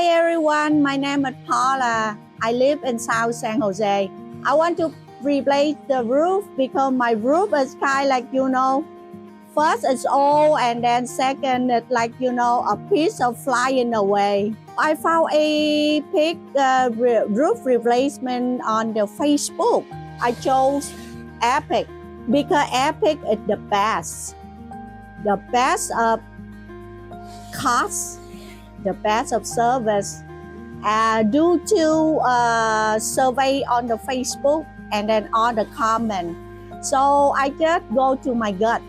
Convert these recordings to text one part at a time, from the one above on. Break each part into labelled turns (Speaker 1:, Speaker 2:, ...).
Speaker 1: everyone, my name is Paula. I live in South San Jose. I want to replace the roof because my roof is kind like, first it's old and then second it's like, a piece of flying away. I found a roof replacement on the Facebook. I chose Epic because Epic is the best of cost, the best of service. Due to survey on the Facebook and then all the comment. So I just go to my gut.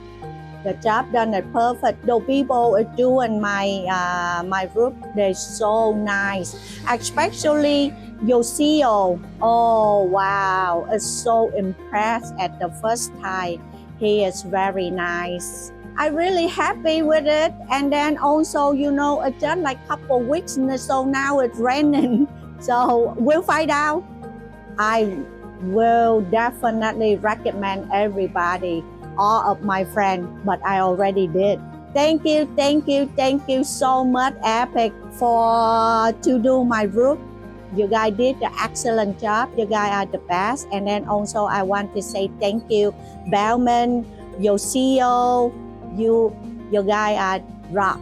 Speaker 1: The job done is perfect. The people are doing my roof, they're so nice. Especially your CEO. Oh wow, it's so impressed at the first time. He is very nice. I'm really happy with it. And then also, it's just like a couple weeks, so now it's raining. So we'll find out. I will definitely recommend everybody, all of my friends, but I already did. Thank you so much, Epic, to do my roof. You guys did an excellent job. You guys are the best. And then also I want to say thank you, Bellman, your CEO. You guys are rock.